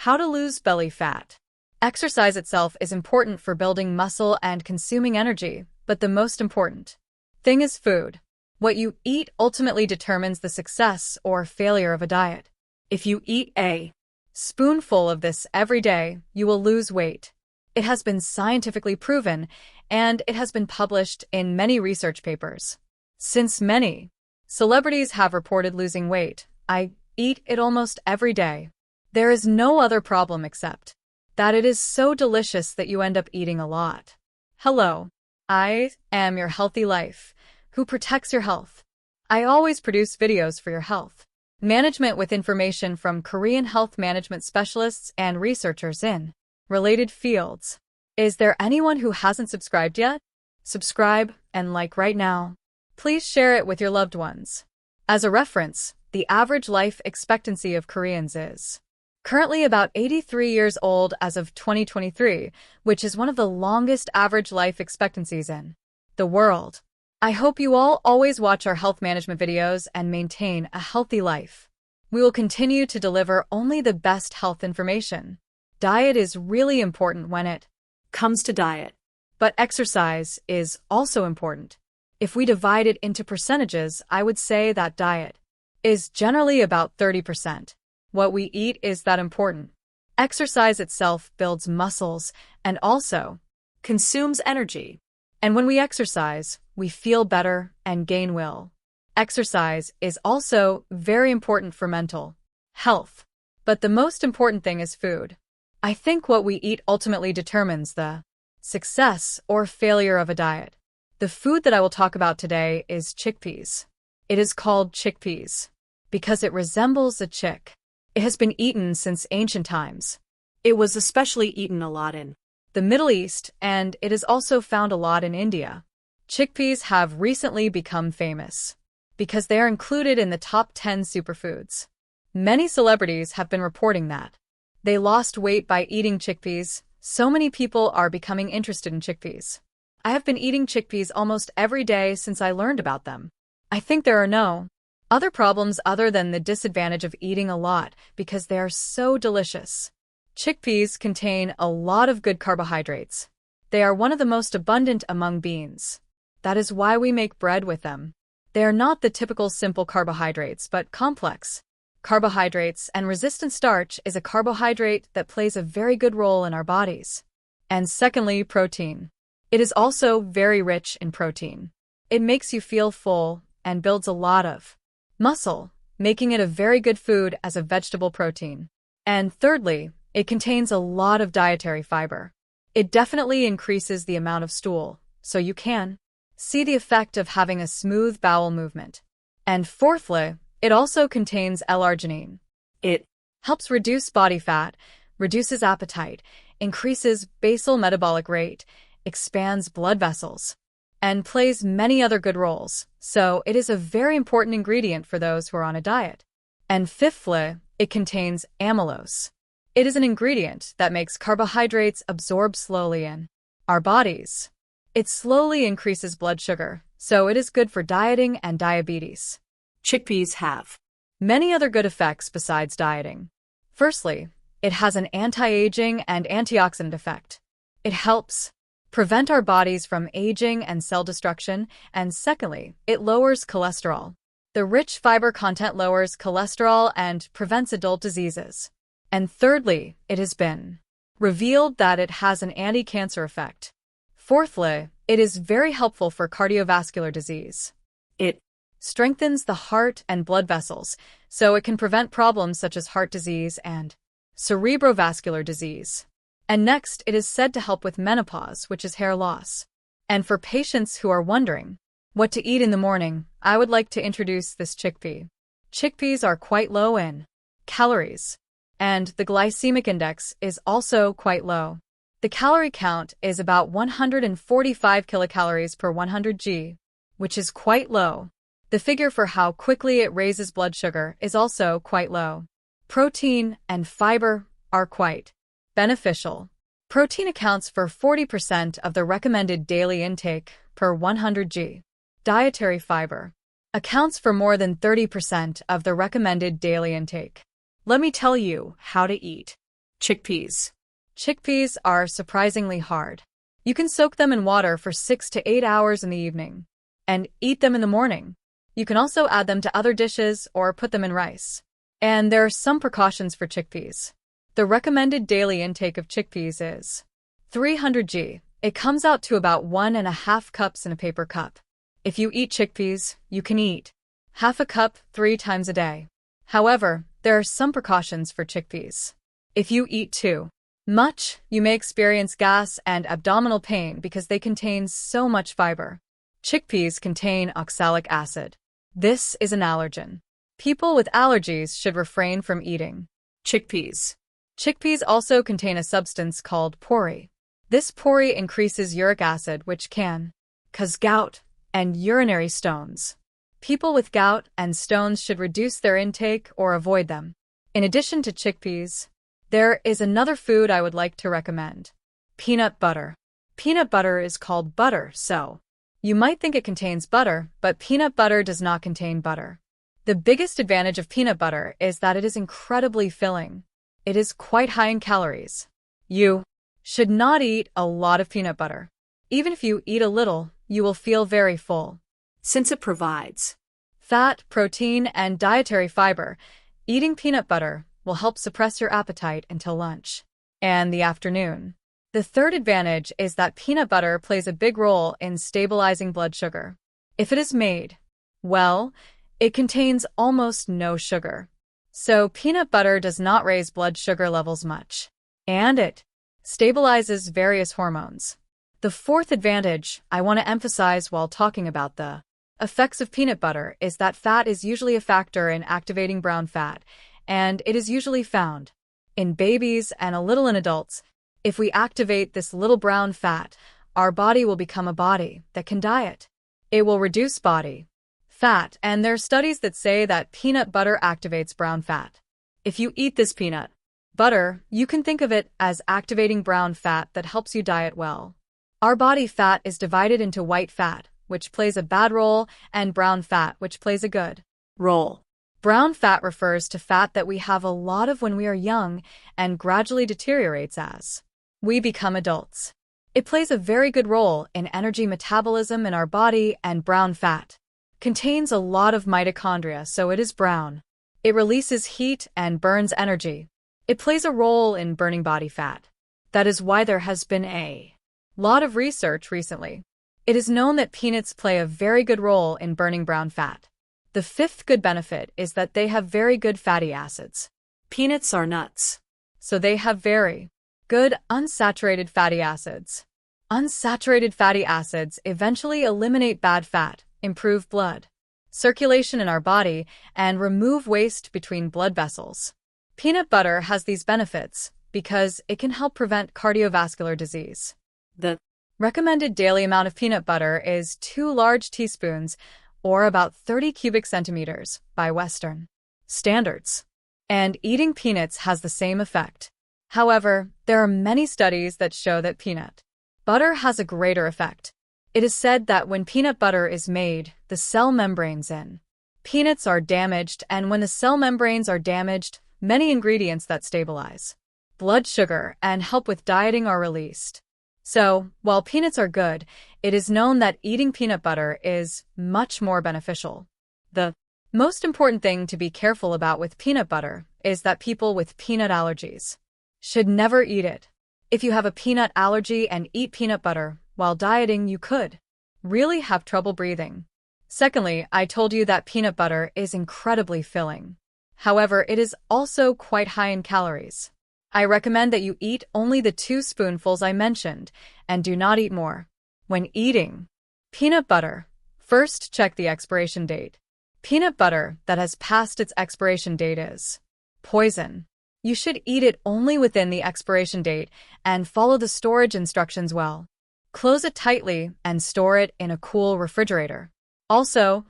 How to lose belly fat. Exercise itself is important for building muscle and consuming energy, but the most important thing is food. What you eat ultimately determines the success or failure of a diet. If you eat a spoonful of this every day, you will lose weight. It has been scientifically proven, and it has been published in many research papers. Since many celebrities have reported losing weight, I eat it almost every day. There is no other problem except that it is so delicious that you end up eating a lot. Hello, I am your healthy life, who protects your health. I always produce videos for your health management with information from Korean health management specialists and researchers in related fields. Is there anyone who hasn't subscribed yet? Subscribe and like right now. Please share it with your loved ones. As a reference, the average life expectancy of Koreans is currently about 83 years old as of 2023, which is one of the longest average life expectancies in the world. I hope you all always watch our health management videos and maintain a healthy life. We will continue to deliver only the best health information. Diet is really important when it comes to diet, but exercise is also important. If we divide it into percentages, I would say that diet is generally about 30%. What we eat is that important. Exercise itself builds muscles and also consumes energy. And when we exercise, we feel better and gain will. Exercise is also very important for mental health. But the most important thing is food. I think what we eat ultimately determines the success or failure of a diet. The food that I will talk about today is chickpeas. It is called chickpeas because it resembles a chick. It has been eaten since ancient times. It was especially eaten a lot in the Middle East, and it is also found a lot in India. Chickpeas have recently become famous because they are included in the top 10 superfoods. Many celebrities have been reporting that they lost weight by eating chickpeas. So many people are becoming interested in chickpeas. I have been eating chickpeas almost every day since I learned about them. I think there are no other problems other than the disadvantage of eating a lot because they are so delicious. Chickpeas contain a lot of good carbohydrates. They are one of the most abundant among beans. That is why we make bread with them. They are not the typical simple carbohydrates but complex carbohydrates, and resistant starch is a carbohydrate that plays a very good role in our bodies. And secondly, protein. It is also very rich in protein. It makes you feel full and builds a lot of muscle, making it a very good food as a vegetable protein. And thirdly, it contains a lot of dietary fiber. It definitely increases the amount of stool, so you can see the effect of having a smooth bowel movement. And fourthly, it also contains L-arginine. It helps reduce body fat, reduces appetite, increases basal metabolic rate, expands blood vessels, and plays many other good roles, so it is a very important ingredient for those who are on a diet. And fifthly, it contains amylose. It is an ingredient that makes carbohydrates absorb slowly in our bodies. It slowly increases blood sugar, so it is good for dieting and diabetes. Chickpeas have many other good effects besides dieting. Firstly, it has an anti-aging and antioxidant effect. It helps prevent our bodies from aging and cell destruction, and secondly, it lowers cholesterol. The rich fiber content lowers cholesterol and prevents adult diseases. And thirdly, it has been revealed that it has an anti-cancer effect. Fourthly, it is very helpful for cardiovascular disease. It strengthens the heart and blood vessels, so it can prevent problems such as heart disease and cerebrovascular disease. And next, it is said to help with menopause, which is hair loss. And for patients who are wondering what to eat in the morning, I would like to introduce this chickpea. Chickpeas are quite low in calories, and the glycemic index is also quite low. The calorie count is about 145 kilocalories per 100 g, which is quite low. The figure for how quickly it raises blood sugar is also quite low. Protein and fiber are quite beneficial. Protein accounts for 40% of the recommended daily intake per 100 g. Dietary fiber accounts for more than 30% of the recommended daily intake. Let me tell you how to eat Chickpeas. Chickpeas are surprisingly hard. You can soak them in water for 6 to 8 hours in the evening and eat them in the morning. You can also add them to other dishes or put them in rice. And there are some precautions for chickpeas. The recommended daily intake of chickpeas is 300 g. It comes out to about 1.5 cups in a paper cup. If you eat chickpeas, you can eat half a cup 3 times a day. However, there are some precautions for chickpeas. If you eat too much, you may experience gas and abdominal pain because they contain so much fiber. Chickpeas contain oxalic acid. This is an allergen. People with allergies should refrain from eating Chickpeas. Chickpeas also contain a substance called porree. This porree increases uric acid, which can cause gout and urinary stones. People with gout and stones should reduce their intake or avoid them. In addition to chickpeas, there is another food I would like to recommend: peanut butter. Peanut butter is called butter, so you might think it contains butter, but peanut butter does not contain butter. The biggest advantage of peanut butter is that it is incredibly filling. It is quite high in calories. You should not eat a lot of peanut butter. Even if you eat a little, you will feel very full. Since it provides fat, protein, and dietary fiber, eating peanut butter will help suppress your appetite until lunch and the afternoon. The third advantage is that peanut butter plays a big role in stabilizing blood sugar. If it is made well, it contains almost no sugar. So peanut butter does not raise blood sugar levels much, and it stabilizes various hormones. The fourth advantage I want to emphasize while talking about the effects of peanut butter is that fat is usually a factor in activating brown fat, and it is usually found in babies and a little in adults. If we activate this little brown fat, our body will become a body that can diet. It will reduce body fat, and there are studies that say that peanut butter activates brown fat. If you eat this peanut butter, you can think of it as activating brown fat that helps you diet well. Our body fat is divided into white fat, which plays a bad role, and brown fat, which plays a good role. Brown fat refers to fat that we have a lot of when we are young and gradually deteriorates as we become adults. It plays a very good role in energy metabolism in our body, and brown fat contains a lot of mitochondria, so it is brown. It releases heat and burns energy. It plays a role in burning body fat. That is why there has been a lot of research recently. It is known that peanuts play a very good role in burning brown fat. The fifth good benefit is that they have very good fatty acids. Peanuts are nuts, so they have very good unsaturated fatty acids. Unsaturated fatty acids eventually eliminate bad fat, improve blood circulation in our body, and remove waste between blood vessels. Peanut butter has these benefits because it can help prevent cardiovascular disease. The recommended daily amount of peanut butter is 2 large teaspoons, or about 30 cubic centimeters, by Western standards. And eating peanuts has the same effect. However, there are many studies that show that peanut butter has a greater effect. It is said that when peanut butter is made, the cell membranes in peanuts are damaged, and when the cell membranes are damaged, many ingredients that stabilize blood sugar and help with dieting are released. So, while peanuts are good, it is known that eating peanut butter is much more beneficial. The most important thing to be careful about with peanut butter is that people with peanut allergies should never eat it. If you have a peanut allergy and eat peanut butter while dieting, you could really have trouble breathing. Secondly, I told you that peanut butter is incredibly filling. However, it is also quite high in calories. I recommend that you eat only the 2 spoonfuls I mentioned and do not eat more. When eating peanut butter, first check the expiration date. Peanut butter that has passed its expiration date is poison. You should eat it only within the expiration date and follow the storage instructions well. Close it tightly and store it in a cool refrigerator. Also,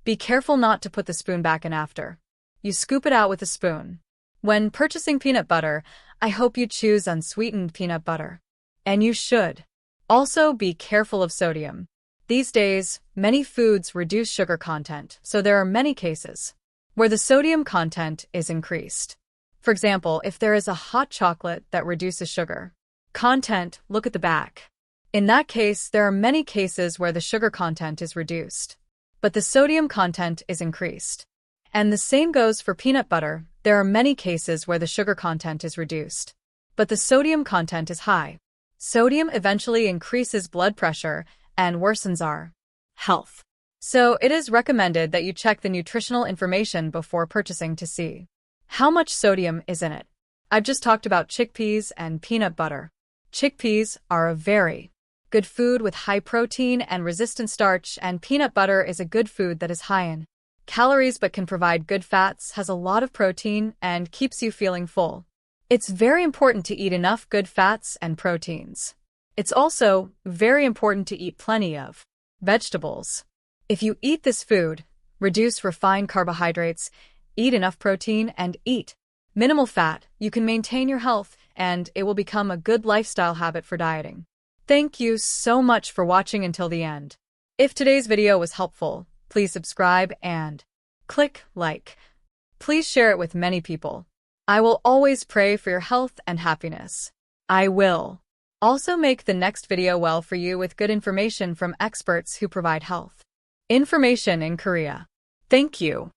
be careful not to put the spoon back in after you scoop it out with a spoon. When purchasing peanut butter, I hope you choose unsweetened peanut butter. And you should also be careful of sodium. These days, many foods reduce sugar content, so there are many cases where the sodium content is increased. For example, if there is a hot chocolate that reduces sugar content, look at the back. In that case, there are many cases where the sugar content is reduced, but the sodium content is increased. And the same goes for peanut butter. There are many cases where the sugar content is reduced, but the sodium content is high. Sodium eventually increases blood pressure and worsens our Health. So it is recommended that you check the nutritional information before purchasing to see how much sodium is in it. I've just talked about chickpeas and peanut butter. Chickpeas are a very good food with high protein and resistant starch, and peanut butter is a good food that is high in calories but can provide good fats, has a lot of protein, and keeps you feeling full. It's very important to eat enough good fats and proteins. It's also very important to eat plenty of vegetables. If you eat this food, reduce refined carbohydrates, eat enough protein, and eat minimal fat, you can maintain your health, and it will become a good lifestyle habit for dieting. Thank you so much for watching until the end. If today's video was helpful, please subscribe and click like. Please share it with many people. I will always pray for your health and happiness. I will also make the next video well for you with good information from experts who provide health information in Korea. Thank you.